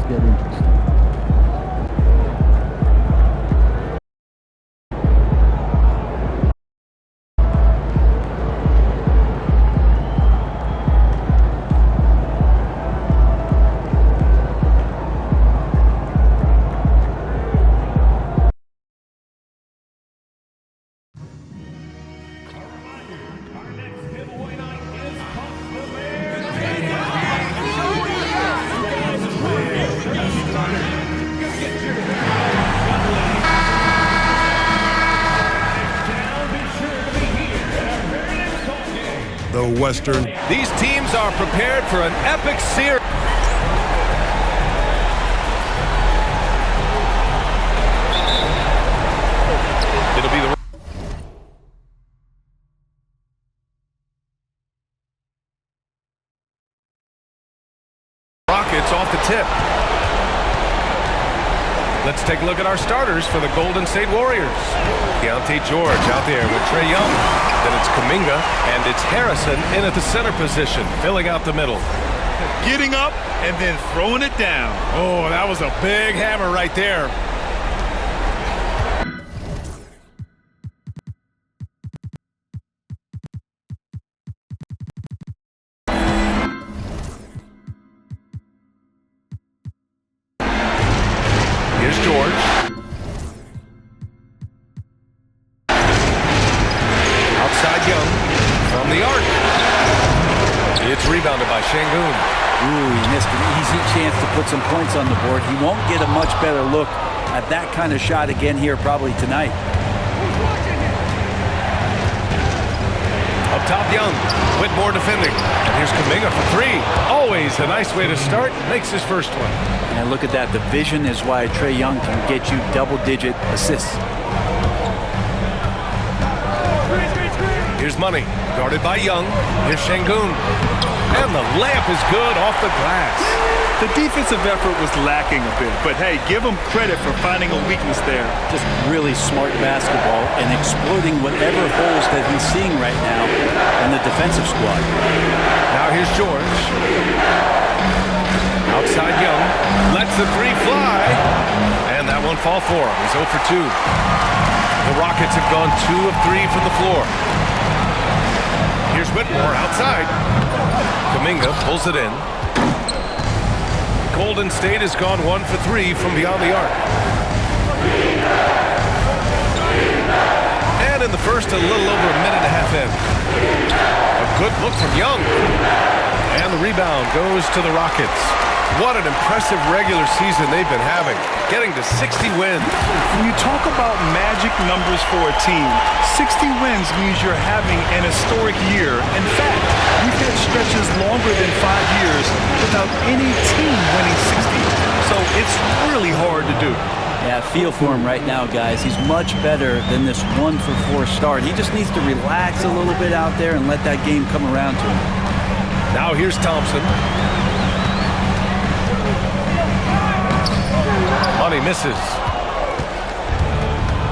get interesting. The Western. These teams are prepared for an epic series. It'll be the Rockets off the tip. Let's take a look at our starters for the Golden State Warriors. Keontae George out there with Trae Young. Then it's Kuminga, and it's Harrison in at the center position, filling out the middle. Getting up and then throwing it down. Oh, that was a big hammer right there. Here's George. Outside Young from the arc. It's rebounded by Şengün. Ooh, he missed an easy chance to put some points on the board. He won't get a much better look at that kind of shot again here probably tonight. Up top Young, Whitmore defending. And here's Kuminga for three. Always a nice way to start. Makes his first one. And look at that. The vision is why Trae Young can get you double-digit assists. Here's Money, guarded by Young. Here's Şengün. And the layup is good off the glass. The defensive effort was lacking a bit, but hey, give him credit for finding a weakness there. Just really smart basketball and exploiting whatever holes that he's seeing right now in the defensive squad. Now here's George. Outside Young, lets the three fly. And that one fall for him. He's 0 for 2. The Rockets have gone 2 of 3 from the floor. Here's Whitmore outside. Kuminga pulls it in. Golden State has gone 1 for 3 from beyond the arc. And in the first, a little over a minute and a half in. A good look from Young. And the rebound goes to the Rockets. What an impressive regular season they've been having, getting to 60 wins. When you talk about magic numbers for a team, 60 wins means you're having an historic year. In fact, we've had stretches longer than 5 years without any team winning 60. So it's really hard to do. Yeah, feel for him right now, guys. He's much better than this 1 for 4 start. He just needs to relax a little bit out there and let that game come around to him. Now here's Thompson. Money misses.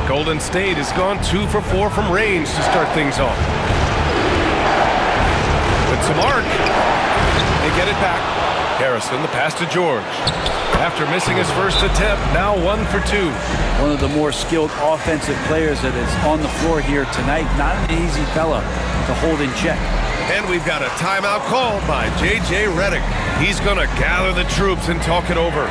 Golden State has gone 2 for 4 from range to start things off. With some arc, they get it back. Harrison, the pass to George. After missing his first attempt, now 1 for 2. One of the more skilled offensive players that is on the floor here tonight. Not an easy fella to hold in check. And we've got a timeout called by J.J. Redick. He's going to gather the troops and talk it over.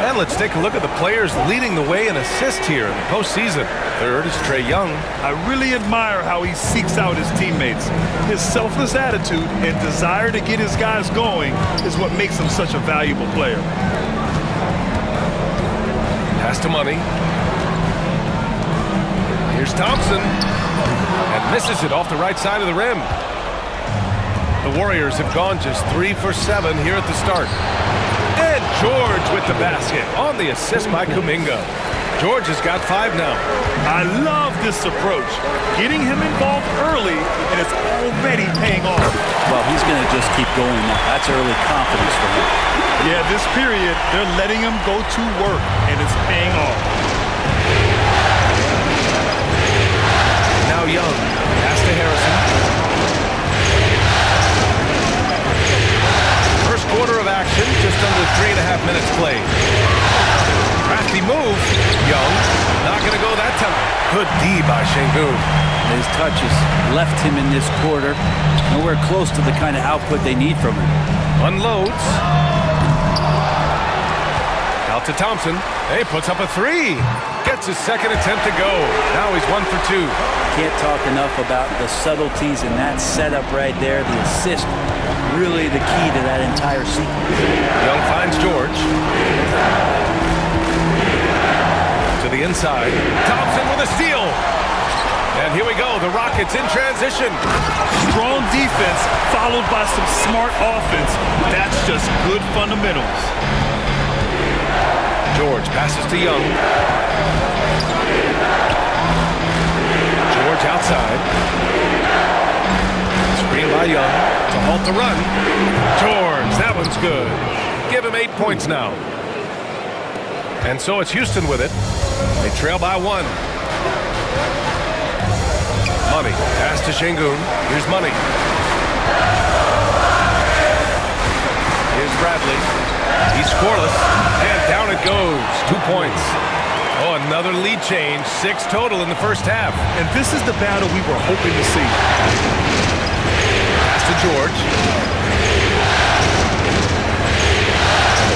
And let's take a look at the players leading the way in assists here in the postseason. Third is Trae Young. I really admire how he seeks out his teammates. His selfless attitude and desire to get his guys going is what makes him such a valuable player. Pass to Money. Here's Thompson. And misses it off the right side of the rim. The Warriors have gone just 3 for 7 here at the start. And George with the basket on the assist by Kuminga. George has got 5 now. I love this approach. Getting him involved early, and it's already paying off. Well, he's going to just keep going now. That's early confidence for him. Yeah, this period, they're letting him go to work, and it's paying off. Now Young. Pass to Harrison. three by Şengün. His touches left him in this quarter. Nowhere close to the kind of output they need from him. Unloads. Out to Thompson. He puts up a three. Gets his second attempt to go. Now he's 1 for 2. Can't talk enough about the subtleties in that setup right there. The assist, really the key to that entire sequence. Young finds George. To the inside. Thompson with a steal. And here we go. The Rockets in transition. Strong defense followed by some smart offense. That's just good fundamentals. George passes to Young. George outside. Screen by Young to halt the run. George, that one's good. Give him 8 points now. And so it's Houston with it. They trail by 1. Money, pass to Şengün. Here's Money. Here's Bradley. He's scoreless, and down it goes. 2 points. Oh, another lead change. 6 total in the first half. And this is the battle we were hoping to see. Pass to George.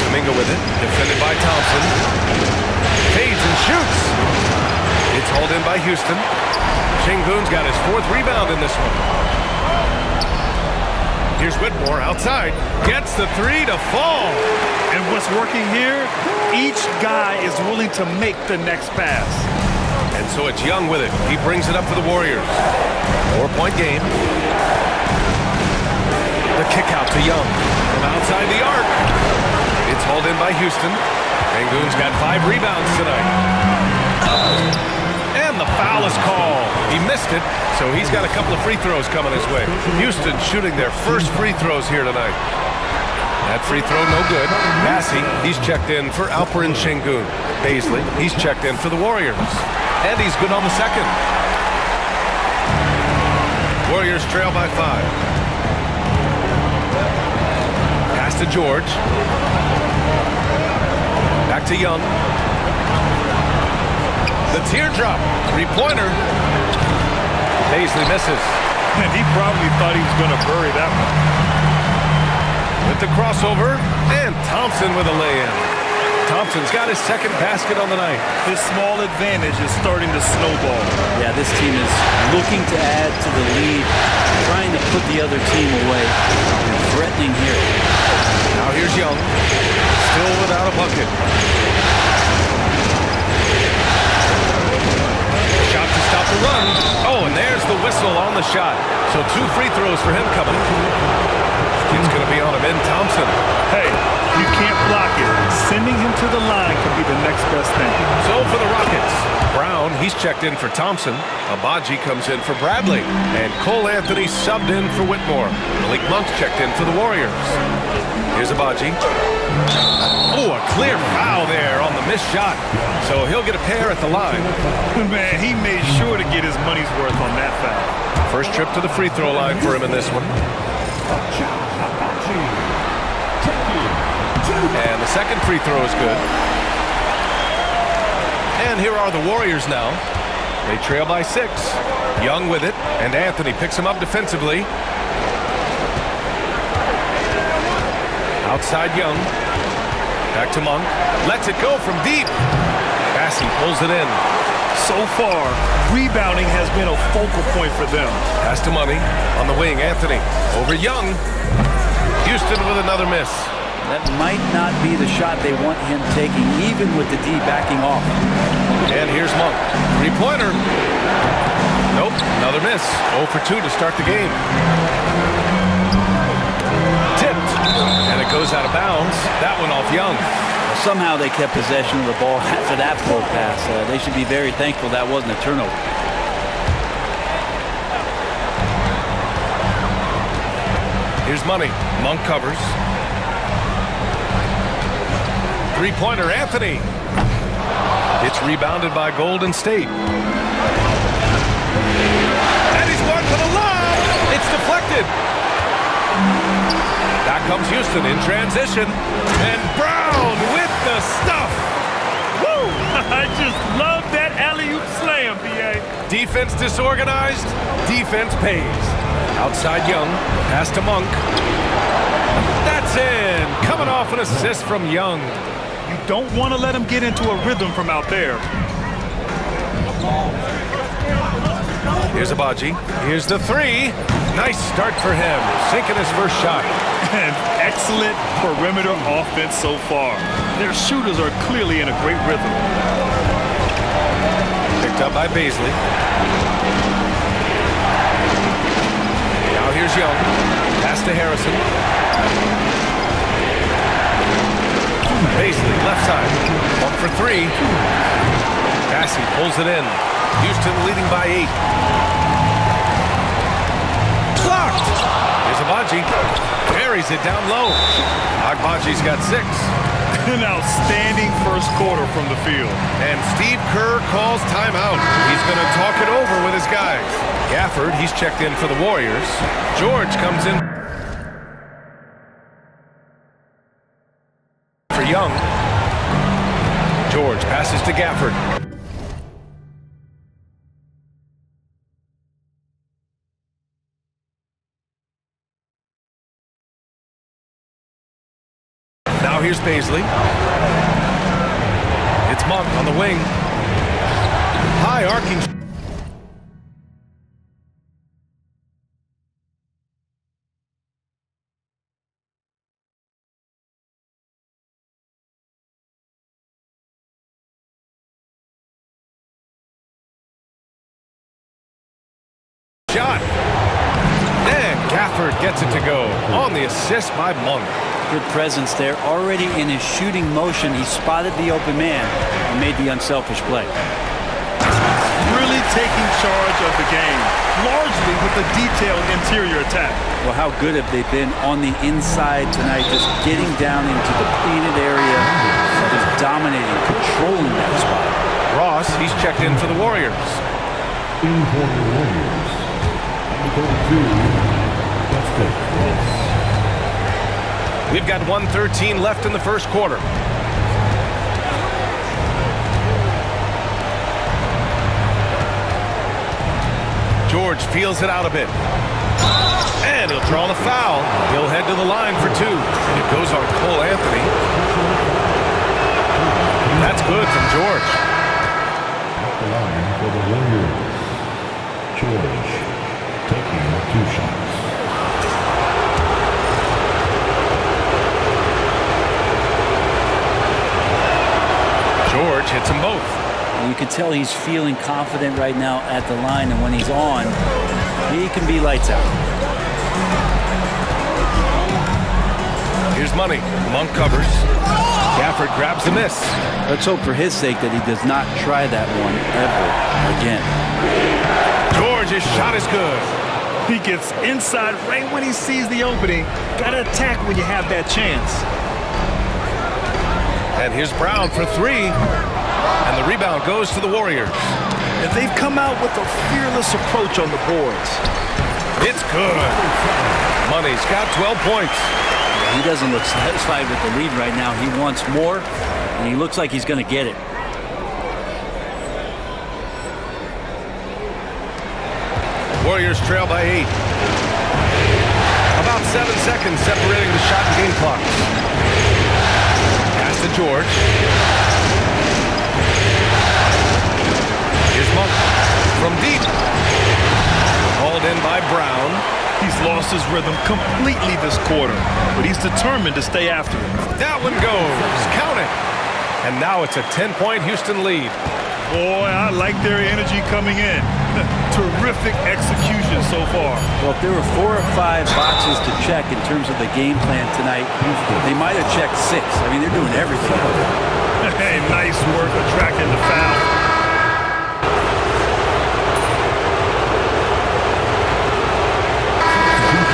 Domingo with it. Defended by Thompson. Fades and shoots. It's hauled in by Houston. Şengün's got his 4th rebound in this one. Here's Whitmore outside. Gets the 3 to fall. And what's working here, each guy is willing to make the next pass. And so it's Young with it. He brings it up for the Warriors. 4-point game. The kick out to Young from outside the arc. It's hauled in by Houston. Şengün's got 5 rebounds tonight. And the foul is called. He missed it, so he's got a couple of free throws coming his way. Houston shooting their first free throws here tonight. That free throw no good. Massey, he's checked in for Alperen Şengün. Baisley, he's checked in for the Warriors. And he's good on the second. Warriors trail by 5. Pass to George. Back to Young. The teardrop, 3-pointer. Baisley misses. And he probably thought he was going to bury that one. With the crossover, and Thompson with a lay-in. Thompson's got his second basket on the night. This small advantage is starting to snowball. Yeah, this team is looking to add to the lead, trying to put the other team away, and threatening here. Now here's Young, still without a bucket. Shot to stop the run. Oh, and there's the whistle on the shot. So 2 free throws for him coming. It's going to be on him in Thompson. Hey, you can't block it. Sending him to the line could be the next best thing. So for the Rockets, Brown, he's checked in for Thompson. Abaji comes in for Bradley. And Cole Anthony subbed in for Whitmore. Malik Monk's checked in for the Warriors. Here's Abaji. Oh, a clear foul there on the missed shot. So he'll get a pair at the line. Man, he made sure to get his money's worth on that foul. First trip to the free throw line for him in this one. And the second free throw is good. And here are the Warriors now. They trail by 6. Young with it, and Anthony picks him up defensively. Outside Young. Back to Monk. Lets it go from deep. Massey pulls it in. So far, rebounding has been a focal point for them. Pass to Money. On the wing, Anthony. Over Young. Houston with another miss. That might not be the shot they want him taking, even with the D backing off. And here's Monk. 3-pointer. Nope, another miss. 0 for 2 to start the game. Tipped. And it goes out of bounds. That one off Young. Somehow they kept possession of the ball after that flow pass. They should be very thankful that wasn't a turnover. Here's Money. Monk covers. 3-pointer, Anthony. It's rebounded by Golden State. And he's going for the lob. It's deflected. Back comes Houston in transition. And Brown with the stuff. Woo! I just love that alley-oop slam, B.A. Defense disorganized, defense pays. Outside Young, pass to Monk. That's in! Coming off an assist from Young. You don't want to let him get into a rhythm from out there. Here's Abaji. Here's the three. Nice start for him, sinking his first shot. And excellent perimeter offense so far. Their shooters are clearly in a great rhythm. Picked up by Bazley. Now here's Young. Pass to Harrison. Bazley, left side. One for three. Cassie pulls it in. Houston leading by 8. Blocked! Here's Abaji. Carries it down low. Agbaji's got 6. An outstanding first quarter from the field. And Steve Kerr calls timeout. He's going to talk it over with his guys. Gafford, he's checked in for the Warriors. George comes in for Young. George passes to Gafford. Now here's Bazley. It's Monk on the wing. High arcing. Shot. And Gafford gets it to go on the assist by Monk. Good presence there. Already in his shooting motion, he spotted the open man and made the unselfish play. Really taking charge of the game, largely with a detailed interior attack. Well, how good have they been on the inside tonight, just getting down into the painted area, just dominating, controlling that spot. Ross, he's checked in for the Warriors. In for the Warriors. Number 32, Justin Ross. We've got 1:13 left in the first quarter. George feels it out a bit. And he'll draw the foul. He'll head to the line for 2. It goes on Cole Anthony. That's good from George. At the line for the Warriors. George taking 2 shots. George hits them both. You can tell he's feeling confident right now at the line, and when he's on, he can be lights out. Here's Money. Monk covers. Gafford grabs the miss. Let's hope for his sake that he does not try that one ever again. George's shot is good. He gets inside right when he sees the opening. Gotta attack when you have that chance. And here's Brown for 3. And the rebound goes to the Warriors. And they've come out with a fearless approach on the boards. It's good. Money's got 12 points. He doesn't look satisfied with the lead right now. He wants more, and he looks like he's going to get it. Warriors trail by 8. About 7 seconds separating the shot and game clock. Pass to George. Here's Monk from deep. Hauled in by Brown. He's lost his rhythm completely this quarter, but he's determined to stay after it. That one goes. Count it. And now it's a 10-point Houston lead. Boy, I like their energy coming in. Terrific execution so far. Well, if there were 4 or 5 boxes to check in terms of the game plan tonight, they might have checked 6. I mean, they're doing everything. Hey, nice work attracting the foul.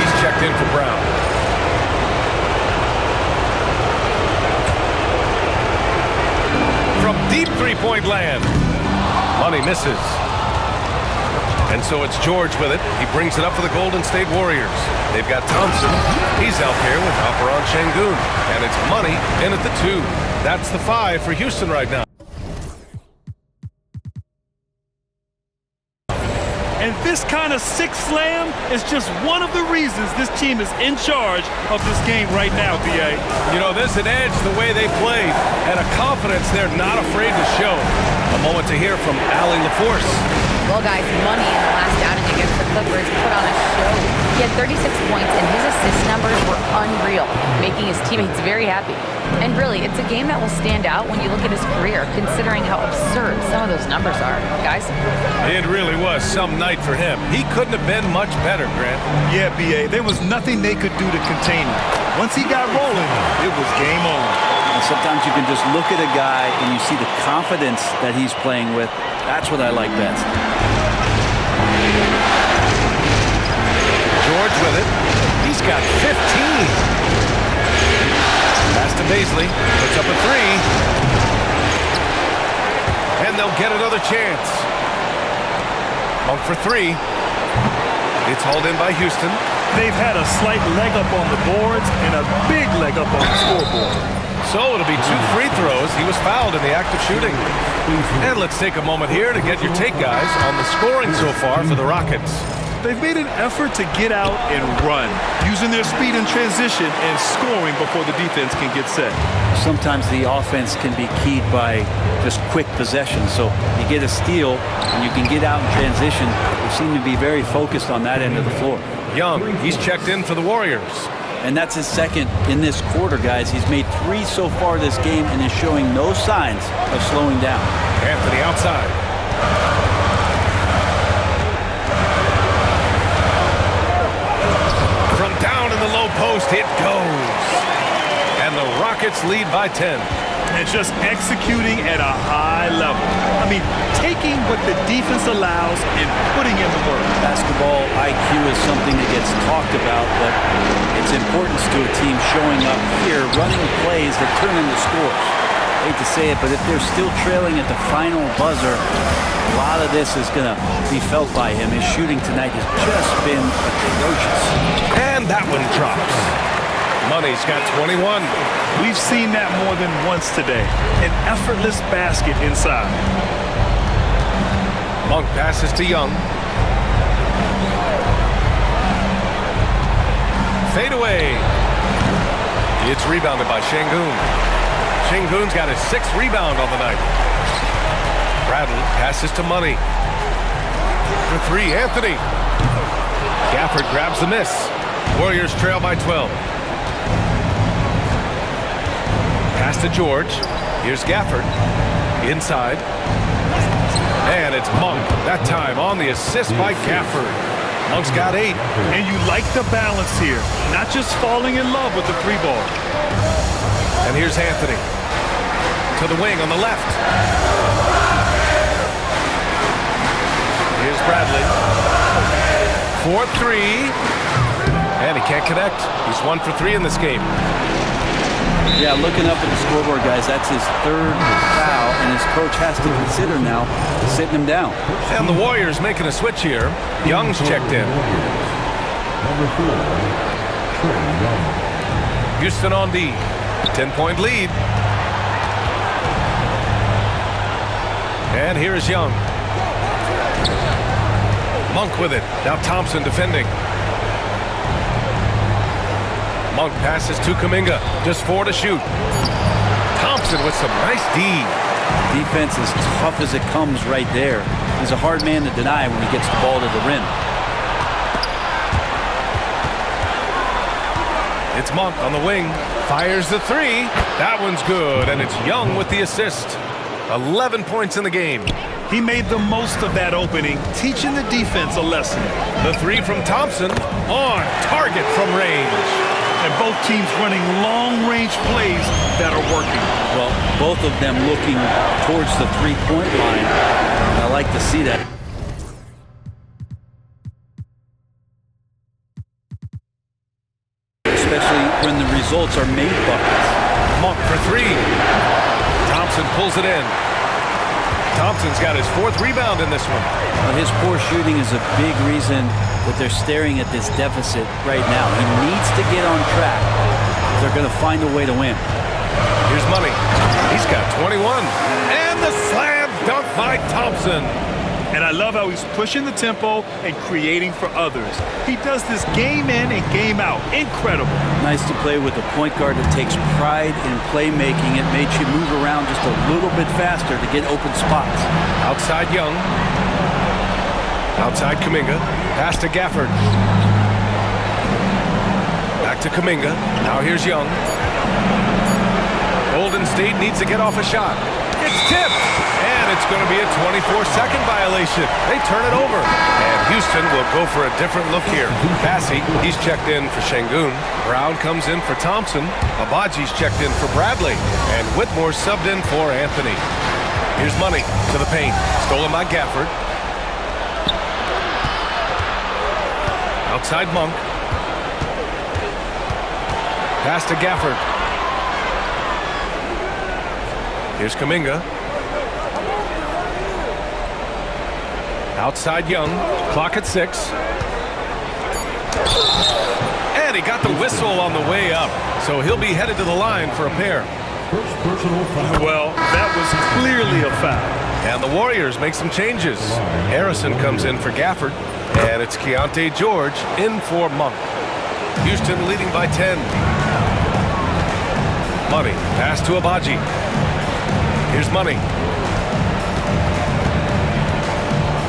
He's checked in for Brown. From deep three-point land. Money misses. And so it's George with it. He brings it up for the Golden State Warriors. They've got Thompson. He's out there with Alperon Şengün. And it's Money in at the 2. That's the 5 for Houston right now. And this kind of sixth slam is just one of the reasons this team is in charge of this game right now, B.A. You know, there's an edge the way they played and a confidence they're not afraid to show. A moment to hear from Allie LaForce. Well, guys, Money in the last outing against the Clippers put on a show. He had 36 points, and his assist numbers were unreal, making his teammates very happy. And really, it's a game that will stand out when you look at his career, considering how absurd some of those numbers are. Guys? It really was some night for him. He couldn't have been much better, Grant. Yeah, B.A., there was nothing they could do to contain him. Once he got rolling, it was game on. And sometimes you can just look at a guy and you see the confidence that he's playing with. That's what I like best. George with it. He's got 15. Pass to Baisley. Puts up a three. And they'll get another chance. Monk for three. It's hauled in by Houston. They've had a slight leg up on the boards and a big leg up on the scoreboard. So it'll be 2 free throws. He was fouled in the act of shooting. And let's take a moment here to get your take, guys, on the scoring so far for the Rockets. They've made an effort to get out and run, using their speed in transition and scoring before the defense can get set. Sometimes the offense can be keyed by just quick possession. So you get a steal and you can get out in transition. They seem to be very focused on that end of the floor. Young, he's checked in for the Warriors. And that's his second in this quarter, guys. He's made 3 so far this game and is showing no signs of slowing down. Anthony outside. From down in the low post, it goes. And the Rockets lead by 10. And just executing at a high level. I mean, taking what the defense allows and putting in the work. Basketball IQ is something that gets talked about, but its importance to a team showing up here, running plays that turn into scores. I hate to say it, but if they're still trailing at the final buzzer, a lot of this is going to be felt by him. His shooting tonight has just been atrocious. And that one drops. Money's got 21. We've seen that more than once today. An effortless basket inside. Monk passes to Young. Fade away. It's rebounded by Şengün. Şengün's got his 6th rebound on the night. Bradley passes to Money. For 3, Anthony. Gafford grabs the miss. Warriors trail by 12. Pass to George. Here's Gafford. Inside. And it's Monk. That time on the assist by Gafford. Monk's got 8. And you like the balance here. Not just falling in love with the 3 ball. And here's Anthony. To the wing on the left. Here's Bradley. 4-3. And he can't connect. He's 1 for 3 in this game. Yeah, looking up at the scoreboard, guys, that's his 3rd foul, and his coach has to consider now sitting him down. And the Warriors making a switch here. Young's checked in. Number 4, Trae Young. Houston on D. 10-point lead. And here's Young. Monk with it. Now Thompson defending. Monk passes to Kuminga. Just 4 to shoot. Thompson with some nice D. Defense is tough as it comes right there. He's a hard man to deny when he gets the ball to the rim. It's Monk on the wing. Fires the 3. That one's good, and it's Young with the assist. 11 points in the game. He made the most of that opening, teaching the defense a lesson. The 3 from Thompson on target from range. And both teams running long-range plays that are working. Well, both of them looking towards the 3-point line. I like to see that. Especially when the results are made buckets. Monk for 3. Thompson pulls it in. Thompson's got his 4th rebound in this one. Well, his poor shooting is a big reason that they're staring at this deficit right now. He needs to get on track if they're going to find a way to win. Here's Money. He's got 21. And the slam dunk by Thompson. And I love how he's pushing the tempo and creating for others. He does this game in and game out. Incredible. Nice to play with a point guard that takes pride in playmaking. It makes you move around just a little bit faster to get open spots. Outside Young. Outside Kuminga. Pass to Gafford. Back to Kuminga. Now here's Young. Golden State needs to get off a shot. It's tipped. And it's going to be a 24-second violation. They turn it over. And Houston will go for a different look here. Passy, he's checked in for Şengün. Brown comes in for Thompson. Abaji's checked in for Bradley. And Whitmore subbed in for Anthony. Here's Money to the paint. Stolen by Gafford. Outside Monk. Pass to Gafford. Here's Kuminga. Outside Young. Clock at 6. And he got the whistle on the way up. So he'll be headed to the line for a pair. First personal foul. Well, that was clearly a foul. And the Warriors make some changes. Harrison comes in for Gafford. And it's Keontae George in for Monk. Houston leading by 10. Money. Pass to Abaji. Here's Money.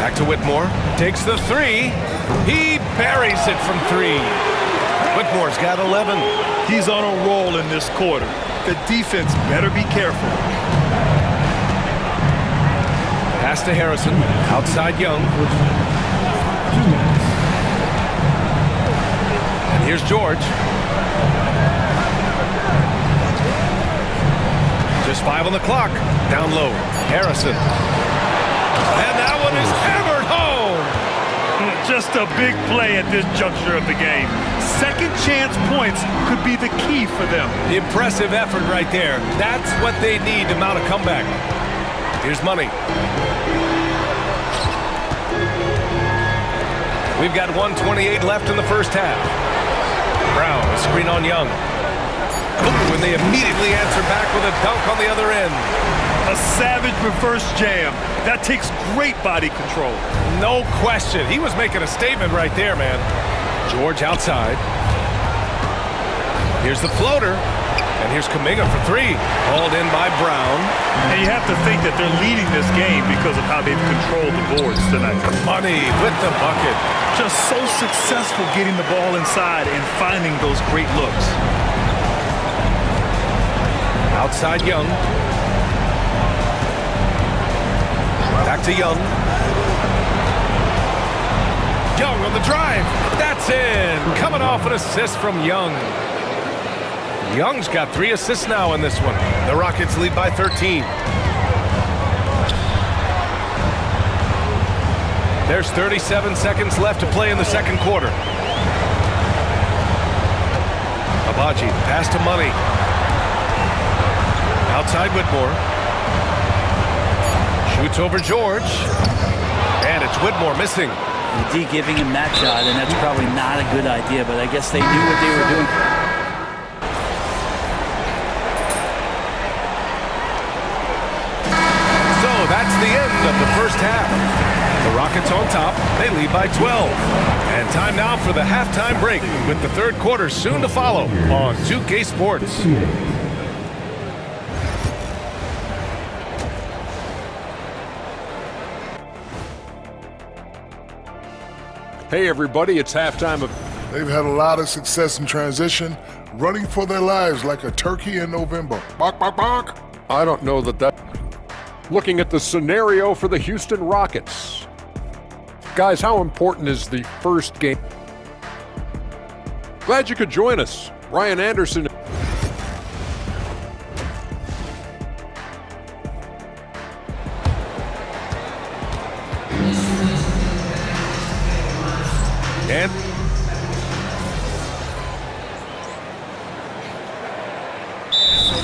Back to Whitmore. Takes the 3. He buries it from 3. Whitmore's got 11. He's on a roll in this quarter. The defense better be careful. Pass to Harrison. Outside Young. And here's George. Just 5 on the clock. Down low. Harrison. And that one is hammered home. Just a big play at this juncture of the game. Second chance points could be the key for them. Impressive effort right there. That's what they need to mount a comeback. Here's Money. We've got 1:28 left in the first half. Brown, a screen on Young. When they immediately answer back with a dunk on the other end. A savage reverse jam. That takes great body control. No question. He was making a statement right there, man. George outside. Here's the floater. And here's Kuminga for 3. Hauled in by Brown. And you have to think that they're leading this game because of how they've controlled the boards tonight. Money with the bucket. Just so successful getting the ball inside and finding those great looks. Outside Young. Back to Young. Young on the drive. That's in. Coming off an assist from Young. Young's got 3 assists now in this one. The Rockets lead by 13. There's 37 seconds left to play in the second quarter. Abaji, pass to Money. Outside Whitmore. Shoots over George. And it's Whitmore missing. The D giving him that shot, and that's probably not a good idea, but I guess they knew what they were doing. So that's the end of the first half. The Rockets on top. They lead by 12. And time now for the halftime break with the third quarter soon to follow on 2K Sports. Hey, everybody, it's halftime. They've had a lot of success in transition, running for their lives like a turkey in November. Bark, bark, bark. I don't know that. Looking at the scenario for the Houston Rockets. Guys, how important is the first game? Glad you could join us. Ryan Anderson. And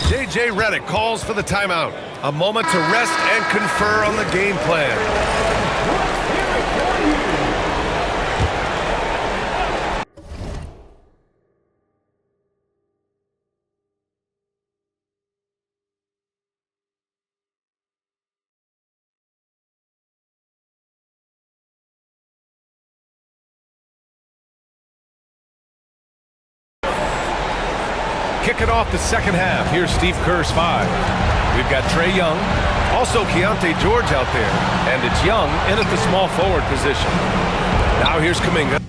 J.J. Redick calls for the timeout. A moment to rest and confer on the game plan. kicking off the second half. Here's Steve Kerr's 5. We've got Trae Young, also Keontae George out there, and it's Young in at the small forward position. Now here's Kuminga.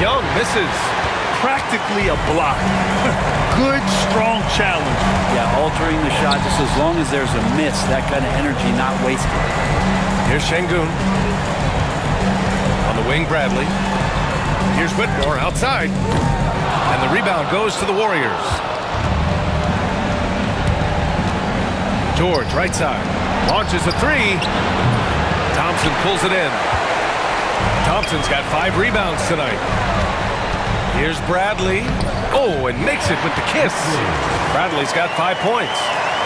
Young misses. Practically a block. Good, strong challenge. Yeah, altering the shot just as long as there's a miss. That kind of energy not wasted. Here's Şengün. On the wing, Bradley. Here's Whitmore outside. And the rebound goes to the Warriors. George, right side. Launches a three. Thompson pulls it in. Thompson's got 5 rebounds tonight. Here's Bradley. Oh, and makes it with the kiss. Bradley's got 5 points.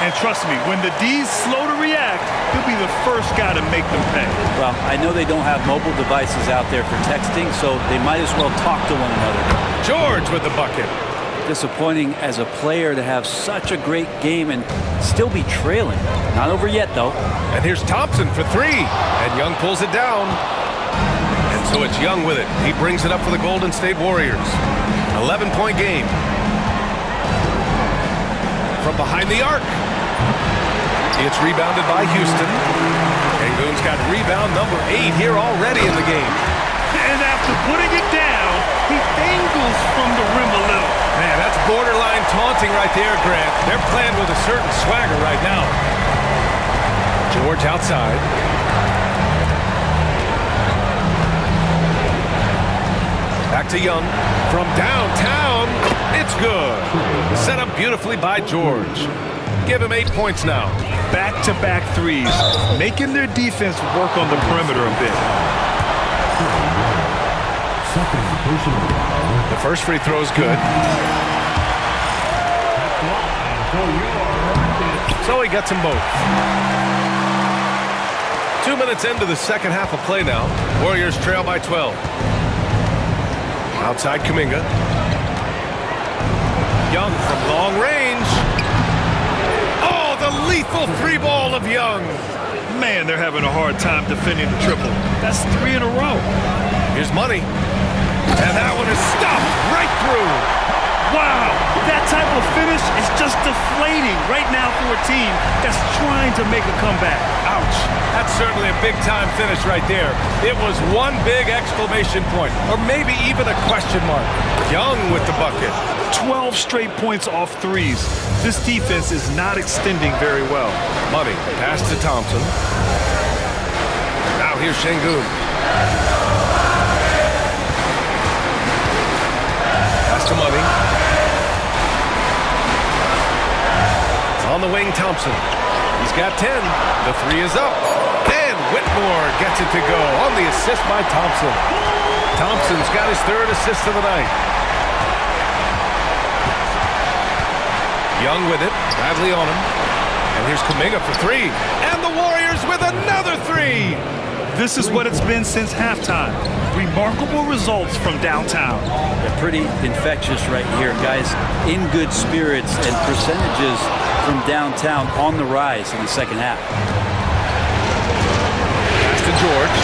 And trust me, when the D's slow to react, he'll be the first guy to make them pay. Well, I know they don't have mobile devices out there for texting, so they might as well talk to one another. George with the bucket. Disappointing as a player to have such a great game and still be trailing. Not over yet, though. And here's Thompson for 3. And Young pulls it down. And so it's Young with it. He brings it up for the Golden State Warriors. 11-point game. From behind the arc. It's rebounded by Houston. Şengün's got rebound number 8 here already in the game. And after putting it down, he angles from the rim a little. Man, that's borderline taunting right there, Grant. They're playing with a certain swagger right now. George outside. Back to Young. From downtown, it's good. Set up beautifully by George. Give him 8 points now. Back-to-back threes, making their defense work on the perimeter a bit. Second personal foul. The first free throw is good. So he gets them both. 2 minutes into the second half of play now. Warriors trail by 12. Outside Kuminga. Young from long range. Oh, the lethal free ball of Young. Man, they're having a hard time defending the triple. That's 3 in a row. Here's Money. And that one is stopped right through. Wow, that type of finish is just deflating right now for a team that's trying to make a comeback. Ouch. That's certainly a big-time finish right there. It was one big exclamation point, or maybe even a question mark. Young with the bucket. 12 straight points off threes. This defense is not extending very well. Money, pass to Thompson. Now here's Şengün. Pass to Money. On the wing, Thompson. He's got 10. The 3 is up. And Whitmore gets it to go on the assist by Thompson. Thompson's got his 3rd assist of the night. Young with it. Bradley on him. And here's Kuminga for 3. And the Warriors with another 3. This is what it's been since halftime. Remarkable results from downtown. They're pretty infectious right here, guys. In good spirits and percentages from downtown on the rise in the second half. Pass to George.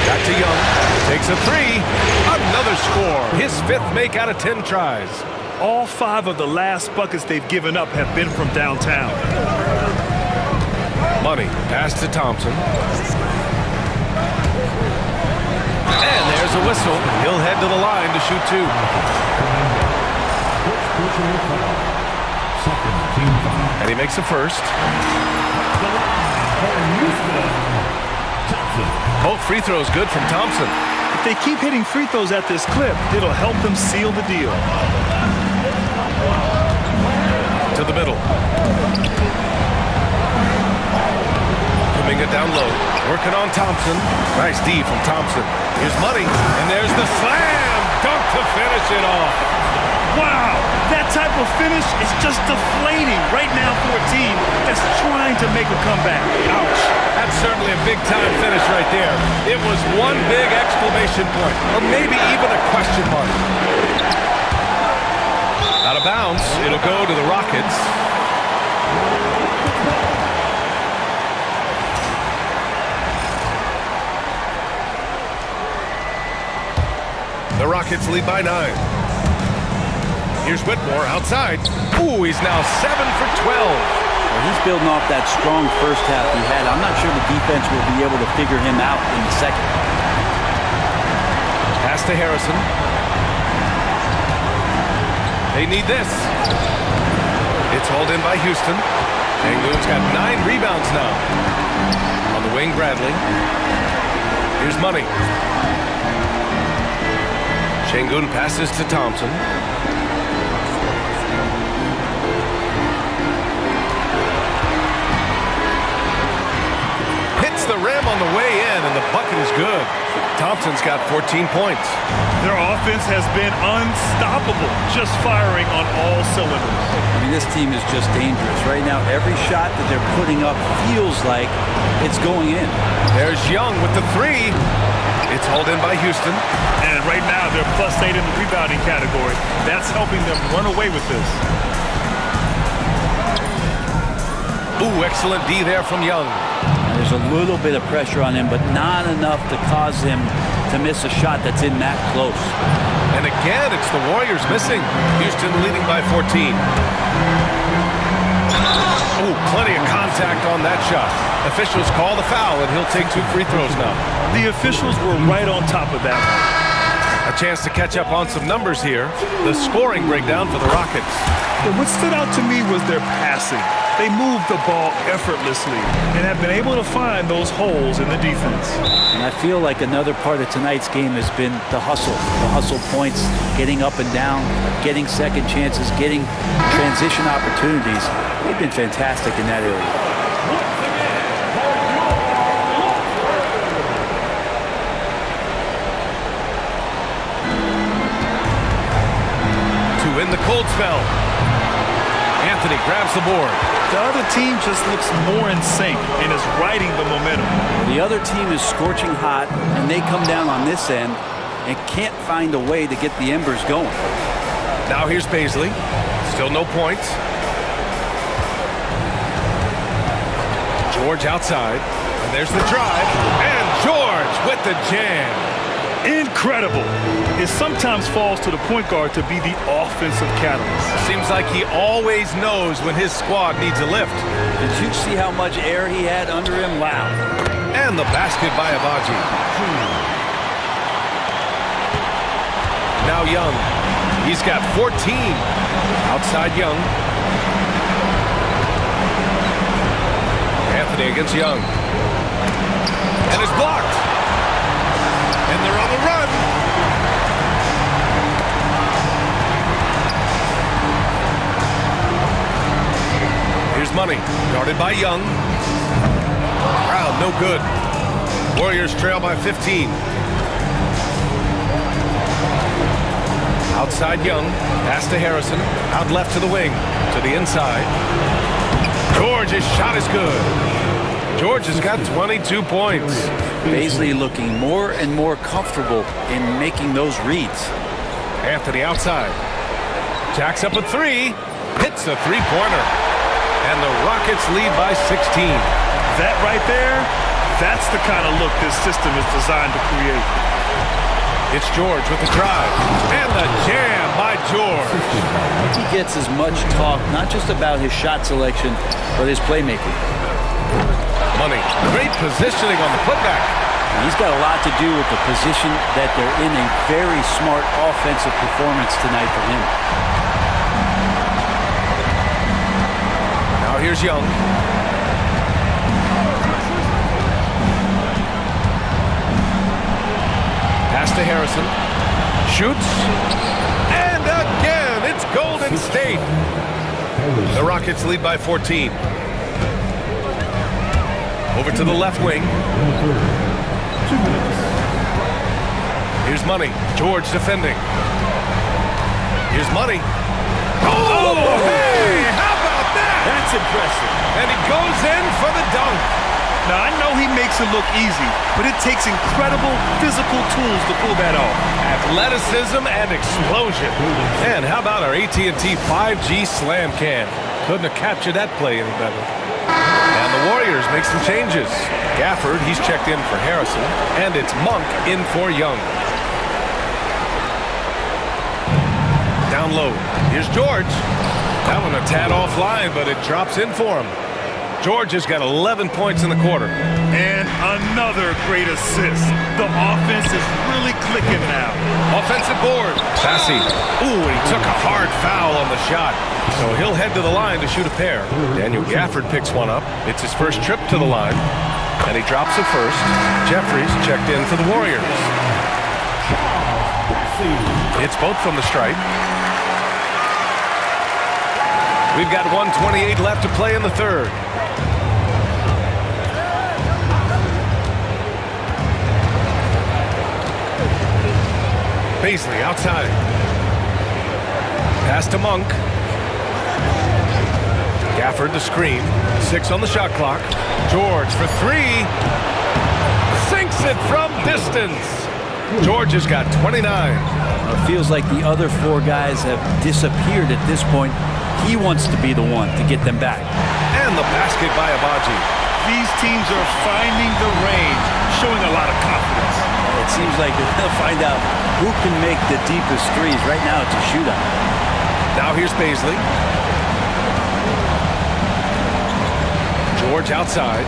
Back to Young. Takes a 3. Another score. His 5th make out of 10 tries. All 5 of the last buckets they've given up have been from downtown. Money. Pass to Thompson. And there's a whistle. He'll head to the line to shoot 2. Personal foul. Second team foul. And he makes the first. Both free throws good from Thompson. If they keep hitting free throws at this clip, it'll help them seal the deal. To the middle. Kuminga down low. Working on Thompson. Nice D from Thompson. Here's Money. And there's the slam dunk to finish it off. Wow, that type of finish is just deflating right now for a team that's trying to make a comeback. Ouch. That's certainly a big-time finish right there. It was one big exclamation point, or maybe even a question mark. Out of bounds, it'll go to the Rockets. Rockets lead by 9. Here's Whitmore outside. Ooh, he's now 7 for 12. Well, he's building off that strong first half he had. I'm not sure the defense will be able to figure him out in the second. Pass to Harrison. They need this. It's hauled in by Houston. Sengun's got 9 rebounds now. On the wing, Bradley. Here's Money. Sengun passes to Thompson. Hits the rim on the way in, and the bucket is good. Thompson's got 14 points. Their offense has been unstoppable, just firing on all cylinders. I mean, this team is just dangerous. Right now, every shot that they're putting up feels like it's going in. There's Young with the 3. It's hauled in by Houston. And right now, they're +8 in the rebounding category. That's helping them run away with this. Ooh, excellent D there from Young. There's a little bit of pressure on him, but not enough to cause him to miss a shot that's in that close. And again, it's the Warriors missing. Houston leading by 14. Ooh, plenty of contact on that shot. Officials call the foul, and he'll take 2 free throws now. The officials were right on top of that one. A chance to catch up on some numbers here. The scoring breakdown for the Rockets. But what stood out to me was their passing. They moved the ball effortlessly and have been able to find those holes in the defense. And I feel like another part of tonight's game has been the hustle points, getting up and down, getting second chances, getting transition opportunities. They've been fantastic in that area. To win the cold spell. Anthony grabs the board. The other team just looks more in sync and is riding the momentum. The other team is scorching hot, and they come down on this end and can't find a way to get the embers going. Now here's Paisley. Still no points. George outside. And there's the drive. And George with the jam. Incredible. It sometimes falls to the point guard to be the offensive catalyst. Seems like he always knows when his squad needs a lift. Did you see how much air he had under him? Wow. And the basket by Abaji. Now Young. He's got 14. Outside Young. Anthony against Young. And it's blocked. And they're on the run. Here's Money, guarded by Young. Crowd no good. Warriors trail by 15. Outside Young, pass to Harrison. Out left to the wing, to the inside. George's shot is good. George has got 22 points. Paisley looking more and more comfortable in making those reads. Anthony outside. Jacks up a 3. Hits a 3-pointer. And the Rockets lead by 16. That right there, that's the kind of look this system is designed to create. It's George with the drive. And the jam by George. He gets as much talk, not just about his shot selection, but his playmaking. Money. Great positioning on the putback. He's got a lot to do with the position that they're in. A very smart offensive performance tonight for him. Now here's Young. Pass to Harrison. Shoots. And again, it's Golden State. The Rockets lead by 14. Over to the left wing. Here's Money. George defending. Here's Money. Oh, hey! How about that? That's impressive. And he goes in for the dunk. Now, I know he makes it look easy, but it takes incredible physical tools to pull that off. Athleticism and explosion. And how about our AT&T 5G Slam Can? Couldn't have captured that play any better. And the Warriors make some changes. Gafford, he's checked in for Harrison, and it's Monk in for Young. down low. Here's George. That one a tad offline, but it drops in for him. George has got 11 points in the quarter. And another great assist. The offense is really clicking now. Offensive board. Sassy. Ooh, he took a hard foul on the shot. So he'll head to the line to shoot a pair. Daniel Gafford picks one up. It's his first trip to the line. And he drops it first. Jeffries checked in for the Warriors. It's both from the stripe. We've got 1:28 left to play in the third. Beasley outside. Pass to Monk. Gafford the screen. 6 on the shot clock. George for 3. Sinks it from distance. George has got 29. It feels like the other 4 guys have disappeared at this point. He wants to be the one to get them back. And the basket by Abaji. These teams are finding the range, showing a lot of confidence. It seems like they're going to find out who can make the deepest threes. Right now it's a shootout. Now here's Beasley. George outside.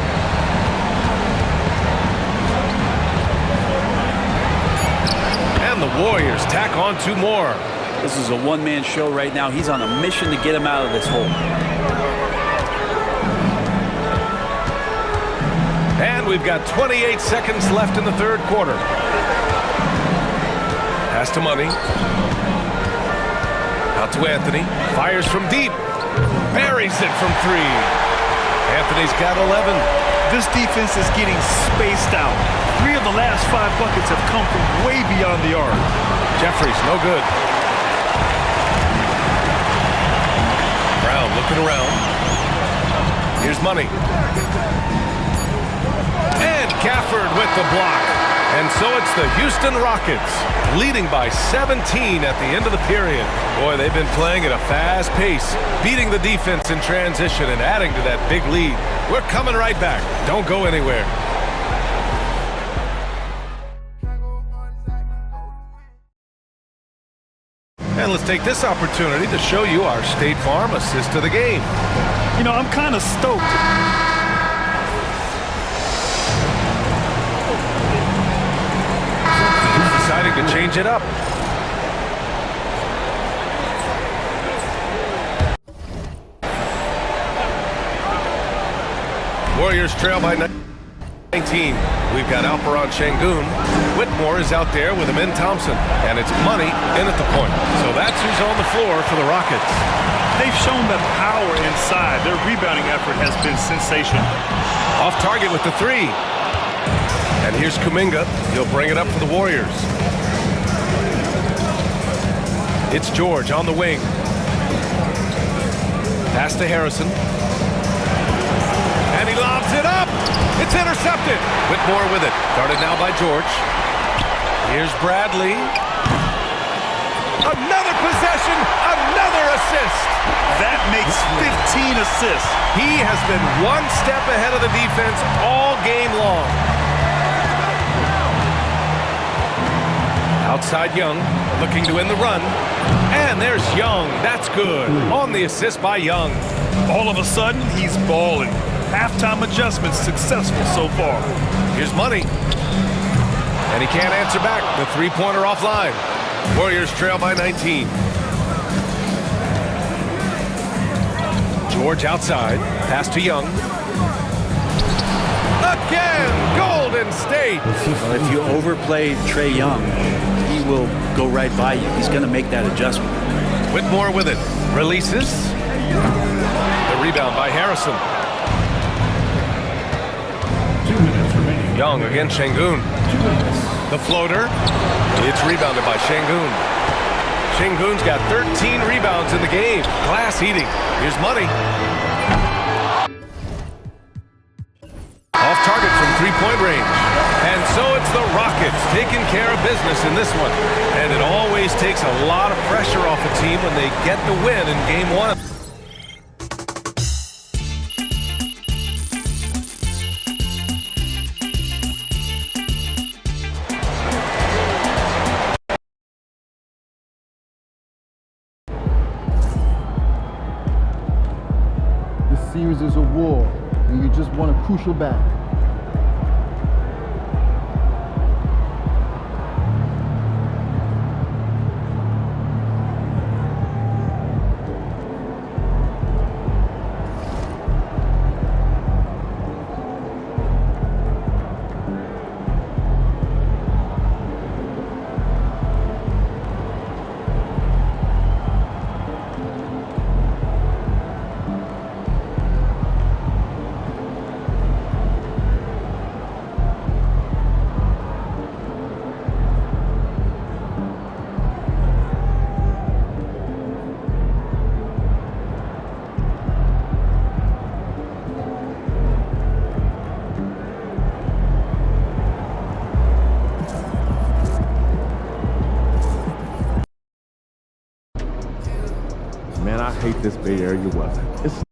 And the Warriors tack on 2 more. This is a one-man show right now. He's on a mission to get him out of this hole. And we've got 28 seconds left in the third quarter. Pass to Money. Out to Anthony. Fires from deep. Buries it from 3. Anthony's got 11. This defense is getting spaced out. 3 of the last 5 buckets have come from way beyond the arc. Jeffries, no good. Brown looking around. Here's Money. And Gafford with the block. And so it's the Houston Rockets leading by 17 at the end of the period. Boy, they've been playing at a fast pace, beating the defense in transition and adding to that big lead. We're coming right back. Don't go anywhere. And let's take this opportunity to show you our State Farm assist of the game. You know, I'm kind of stoked. Deciding to change it up. Warriors trail by 19. We've got Alperon Şengün. Whitmore is out there with Amin Thompson. And it's Money in at the point. So that's who's on the floor for the Rockets. They've shown the power inside. Their rebounding effort has been sensational. Off target with the 3. And here's Kuminga. He'll bring it up for the Warriors. It's George on the wing. Pass to Harrison. And he lobs it up. It's intercepted. Whitmore with it. Guarded now by George. Here's Bradley. Another possession. Another assist. That makes 15 assists. He has been one step ahead of the defense all game long. Outside Young, looking to win the run. And there's Young. That's good. On the assist by Young. All of a sudden, he's balling. Halftime adjustments successful so far. Here's Money. And he can't answer back. The three-pointer offline. Warriors trail by 19. George outside. Pass to Young. Again, Golden State. Well, if you overplay Trae Young, he will go right by you. He's going to make that adjustment. Whitmore with it. Releases. The rebound by Harrison. 2 minutes remaining. Young against Şengün. 2 minutes. The floater. It's rebounded by Şengün. Şengün's got 13 rebounds in the game. Glass eating. Here's Money. Off target from three-point range. And so it's the Rockets taking care of business in this one. And it always takes a lot of pressure off a team when they get the win in Game 1. series is a war, and you just won a crucial battle. Man, I hate this Bay Area weather. It's